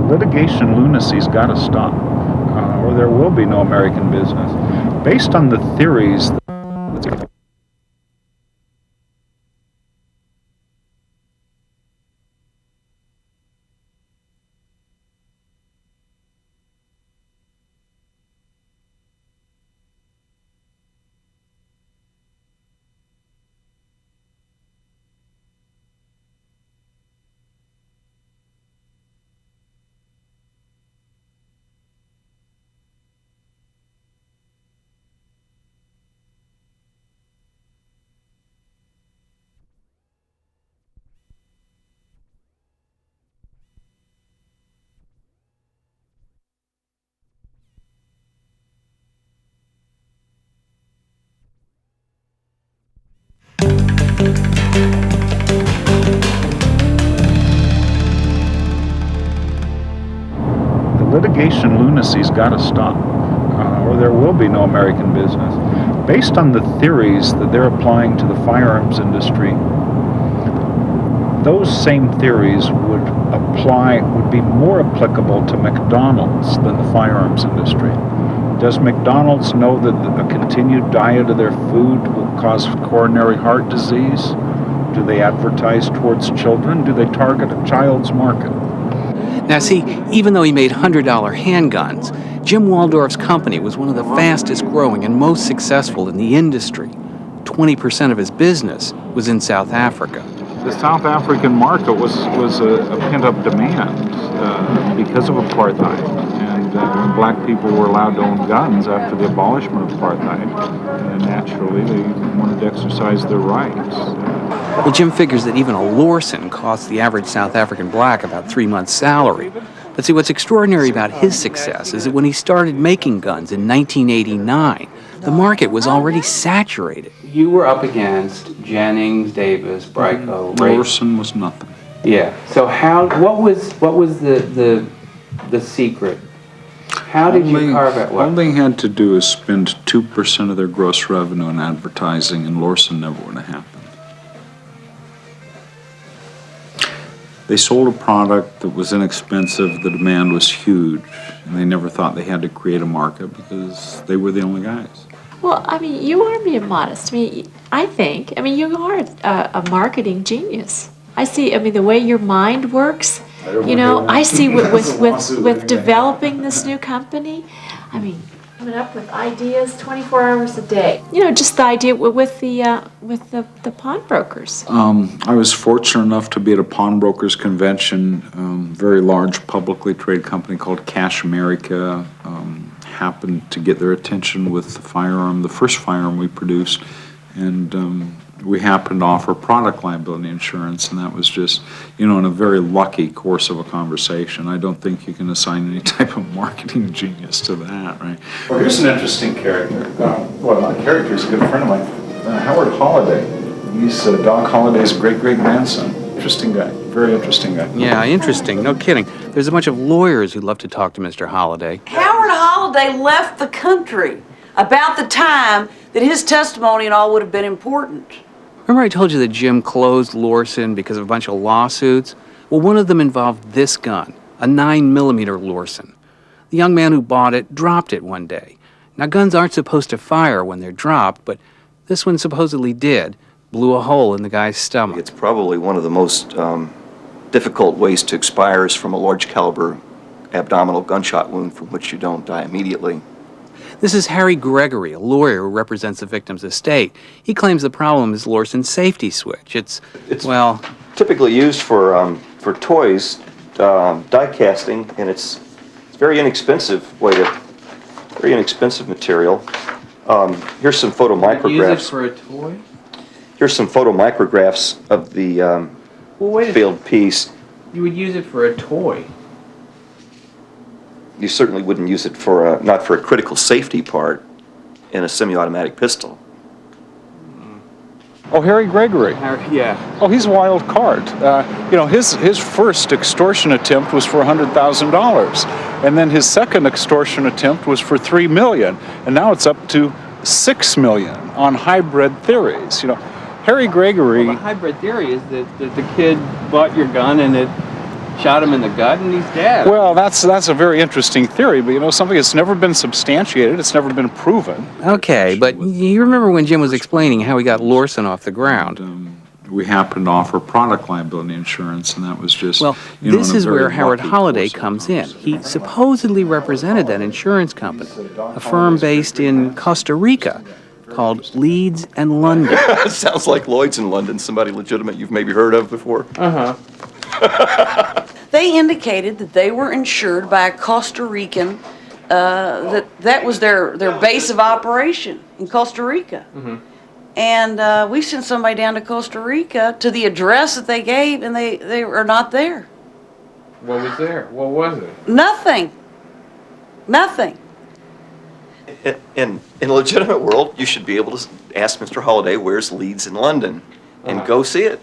litigation lunacy's got to stop, or there will be no American business. Based on the theories. Litigation lunacy's got to stop, or there will be no American business. Based on the theories that they're applying to the firearms industry, those same theories would be more applicable to McDonald's than the firearms industry. Does McDonald's know that a continued diet of their food will cause coronary heart disease? Do they advertise towards children? Do they target a child's market? Now see, even though he made $100 handguns, Jim Waldorf's company was one of the fastest growing and most successful in the industry. 20% of his business was in South Africa. The South African market was a pent-up demand because of apartheid. And when black people were allowed to own guns after the abolishment of apartheid, naturally they wanted to exercise their rights. Well, Jim figures that even a LORCIN costs the average South African black about 3 months' salary. But see, what's extraordinary about his success is that when he started making guns in 1989, the market was already saturated. You were up against Jennings, Davis, Brico, LORCIN was nothing. Yeah. So what was the secret? How did you carve out what? All they had to do is spend 2% of their gross revenue in advertising, and LORCIN never would have happened. They sold a product that was inexpensive, the demand was huge, and they never thought they had to create a market because they were the only guys. Well, I mean, you are being modest. I think, you are a marketing genius. I see, the way your mind works, I see with developing this new company, coming up with ideas 24 hours a day. Just the idea with the pawnbrokers. I was fortunate enough to be at a pawnbrokers convention, very large publicly traded company called Cash America, happened to get their attention with the first firearm we produced, and we happened to offer product liability insurance, and that was just, in a very lucky course of a conversation. I don't think you can assign any type of marketing genius to that, right? Well, here's an interesting character. Well, not a character, he's a good friend of mine. Howard Holliday. He's Doc Holliday's great-great-grandson. Interesting guy, very interesting guy. Yeah, interesting, no kidding. There's a bunch of lawyers who'd love to talk to Mr. Holliday. Howard Holliday left the country about the time that his testimony and all would have been important. Remember I told you that Jim closed LORCIN because of a bunch of lawsuits? Well, one of them involved this gun, a 9mm LORCIN. The young man who bought it dropped it one day. Now, guns aren't supposed to fire when they're dropped, but this one supposedly did. Blew a hole in the guy's stomach. It's probably one of the most difficult ways to expire is from a large caliber abdominal gunshot wound from which you don't die immediately. This is Harry Gregory, a lawyer who represents the victim's estate. He claims the problem is LORCIN's safety switch. It's well, typically used for toys, die casting, and it's very inexpensive very inexpensive material. Here's some photomicrographs. Use it for a toy? Here's some photomicrographs of the failed piece. You would use it for a toy. You certainly wouldn't use it for not for a critical safety part in a semi-automatic pistol. Oh, Harry Gregory. Yeah. Oh, he's a wild card. His first extortion attempt was for $100,000, and then his second extortion attempt was for $3 million, and now it's up to $6 million on hybrid theories. Harry Gregory. Well, the hybrid theory is that the kid bought your gun and it shot him in the gut and he's dead. Well, that's a very interesting theory, but something that's never been substantiated, it's never been proven. Okay, but you remember when Jim was explaining how he got LORCIN off the ground? We happened to offer product liability insurance, and that was just, Well, this is where Howard Holliday comes in. He supposedly represented that insurance company, a firm based in Costa Rica called Leeds and London. Sounds like Lloyd's in London, somebody legitimate you've maybe heard of before. They indicated that they were insured by a Costa Rican, that was their base of operation in Costa Rica. And we sent somebody down to Costa Rica to the address that they gave, and they are not there. What was there? What was it? Nothing. Nothing. In a legitimate world, you should be able to ask Mr. Holliday where's Leeds in London and go see it.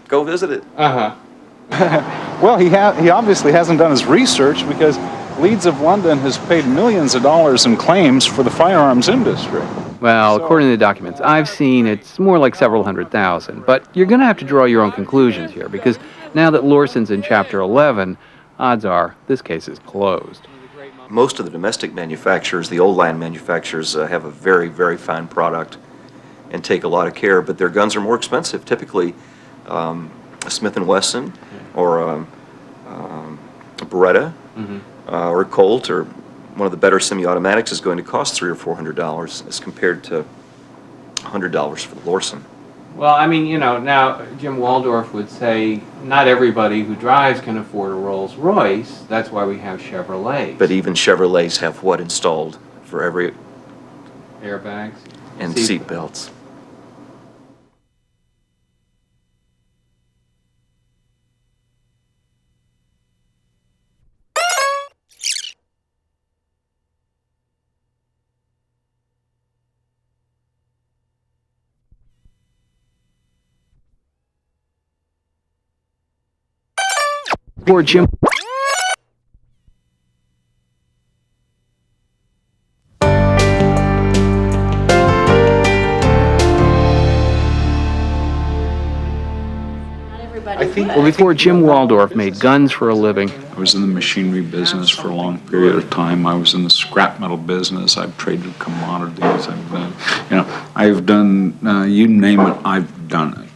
Go visit it. Well, he obviously hasn't done his research because Leeds of London has paid millions of dollars in claims for the firearms industry. Well, according to the documents I've seen, it's more like several $100,000. But you're going to have to draw your own conclusions here, because now that LORCIN's in Chapter 11, odds are this case is closed. Most of the domestic manufacturers, the old line manufacturers, have a very, very fine product and take a lot of care, but their guns are more expensive. Typically, a Smith & Wesson or a Beretta or a Colt or one of the better semi-automatics is going to cost $300 or $400 as compared to $100 for the LORCIN. Well, I mean, now Jim Waldorf would say not everybody who drives can afford a Rolls Royce. That's why we have Chevrolets. But even Chevrolets have what installed for every... Airbags? And seat belts. Poor Jim. Well, before Jim Waldorf made guns for a living. I was in the machinery business for a long period of time. I was in the scrap metal business. I've traded commodities. I've done, you name it, I've done it.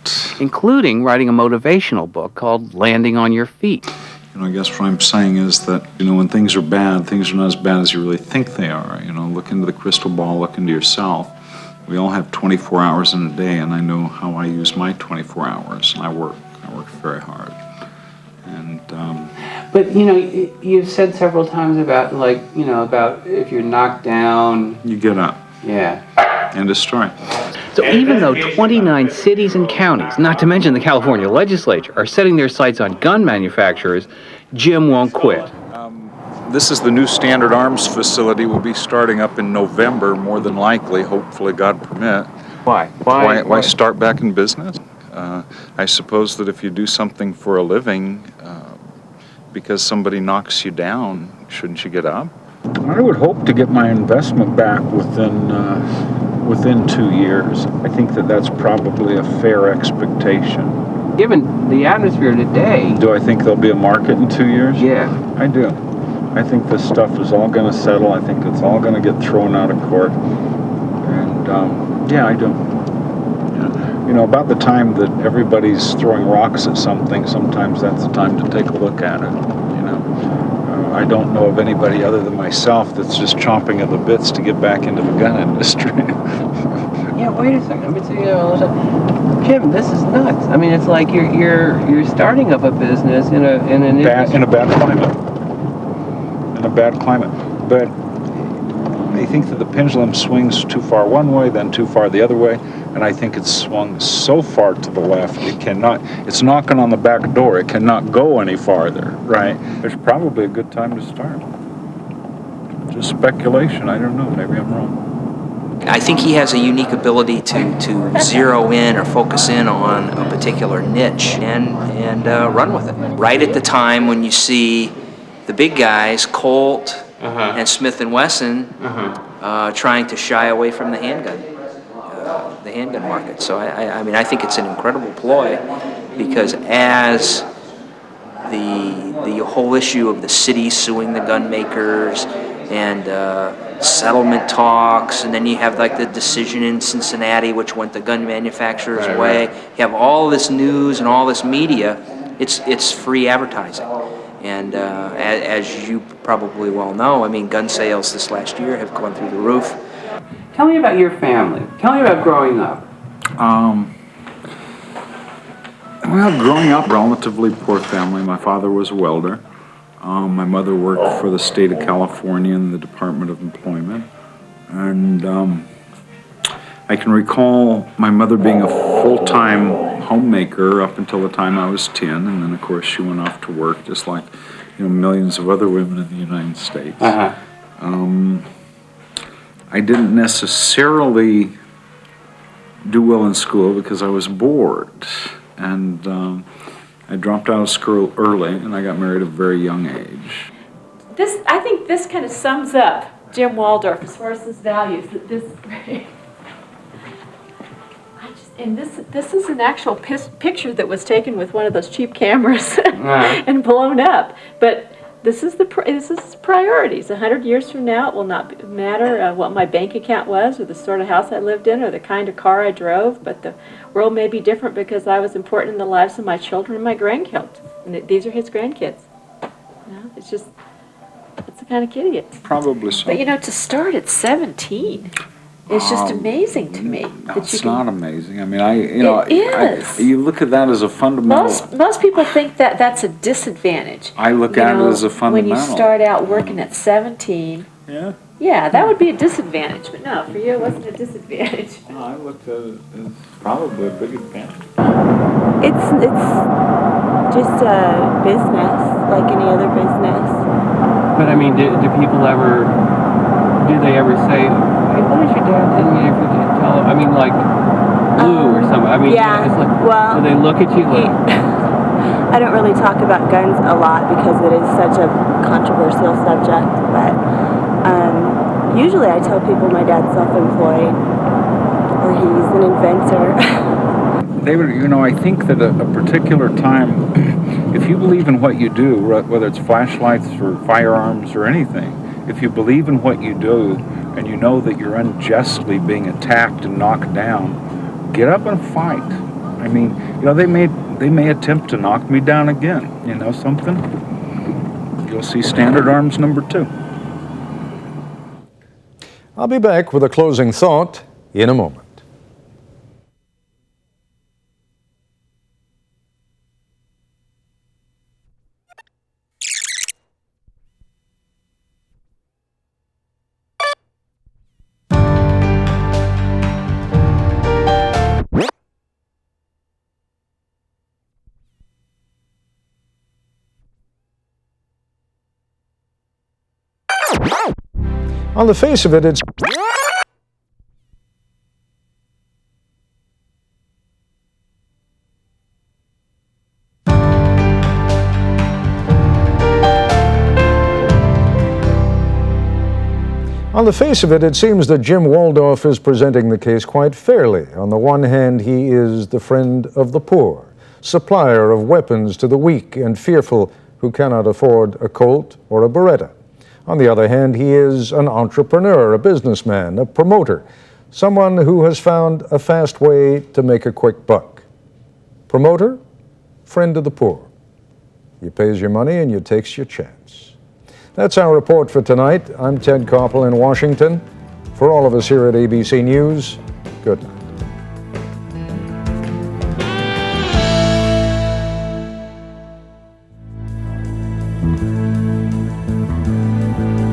Including writing a motivational book called Landing on Your Feet. I guess what I'm saying is that, when things are bad, things are not as bad as you really think they are. Look into the crystal ball, look into yourself. We all have 24 hours in a day, and I know how I use my 24 hours. I work very hard. And but you've said several times about about if you're knocked down, you get up. Yeah. End of story. So even though 29 cities and counties, not to mention the California legislature, are setting their sights on gun manufacturers, Jim won't quit. This is the new Standard Arms facility. Will be starting up in November, more than likely, hopefully, God permit. Why? Why start back in business? I suppose that if you do something for a living, because somebody knocks you down, shouldn't you get up? I would hope to get my investment back within 2 years. I think that's probably a fair expectation. Given the atmosphere today. Do I think there'll be a market in 2 years? Yeah. I do. I think this stuff is all going to settle. I think it's all going to get thrown out of court. And, yeah, I do. About the time that everybody's throwing rocks at something, sometimes that's the time to take a look at it, I don't know of anybody other than myself that's just chomping at the bits to get back into the gun industry. Yeah, wait a second. Let me see. Jim, this is nuts. I mean, it's like you're starting up a business in a bad climate. In a bad climate, but I think that the pendulum swings too far one way, then too far the other way, and I think it's swung so far to the left it's knocking on the back door. It cannot go any farther, right? There's probably a good time to start. Just speculation. I don't know. Maybe I'm wrong. I think he has a unique ability to zero in or focus in on a particular niche and run with it. Right at the time when you see the big guys, Colt and Smith & Wesson, trying to shy away from the handgun market. So I mean, I think it's an incredible ploy, because as the whole issue of the city suing the gun makers and settlement talks, and then you have like the decision in Cincinnati which went the gun manufacturers' way. You have all this news and all this media. It's free advertising. And as you probably well know, I mean, gun sales this last year have gone through the roof. Tell me about your family. Tell me about growing up. Well, growing up, relatively poor family. My father was a welder. My mother worked for the state of California in the Department of Employment. And I can recall my mother being a full-time homemaker up until the time I was 10, and then of course she went off to work just like, you know, millions of other women in the United States. I didn't necessarily do well in school because I was bored, and I dropped out of school early, and I got married at a very young age. I think this kind of sums up Jim Waldorf as far as his values. That this, this is an actual picture that was taken with one of those cheap cameras and blown up. But this is priorities. 100 years from now, it will not matter what my bank account was, or the sort of house I lived in, or the kind of car I drove. But the world may be different because I was important in the lives of my children and my grandkids. And these are his grandkids. You know, it's just, it's the kind of kid he is. Probably so. But you know, to start at 17. It's just amazing to me. No, it's not amazing. I mean, it is. You look at that as a fundamental. Most people think that that's a disadvantage. I look at it as a fundamental. When you start out working at 17. Yeah. Yeah, that would be a disadvantage. But no, for you it wasn't a disadvantage. No, I looked at it as probably a big advantage. It's just a business, like any other business. But I mean, do people ever, do they ever say, hey, what does your dad tell me if you didn't tell him? I mean, like, Lou or something. I mean, yeah, it's like, well, do they look at you like... I don't really talk about guns a lot because it is such a controversial subject, but usually I tell people my dad's self-employed or he's an inventor. They would, I think that a particular time, if you believe in what you do, whether it's flashlights or firearms or anything, if you believe in what you do and you know that you're unjustly being attacked and knocked down, get up and fight. I mean, they may attempt to knock me down again. You know something? You'll see Standard Arms number 2. I'll be back with a closing thought in a moment. On the face of it, it's... On the face of it, it seems that Jim Waldorf is presenting the case quite fairly. On the one hand, he is the friend of the poor, supplier of weapons to the weak and fearful who cannot afford a Colt or a Beretta. On the other hand, he is an entrepreneur, a businessman, a promoter, someone who has found a fast way to make a quick buck. Promoter, friend of the poor. You pays your money and you takes your chance. That's our report for tonight. I'm Ted Koppel in Washington. For all of us here at ABC News, good night.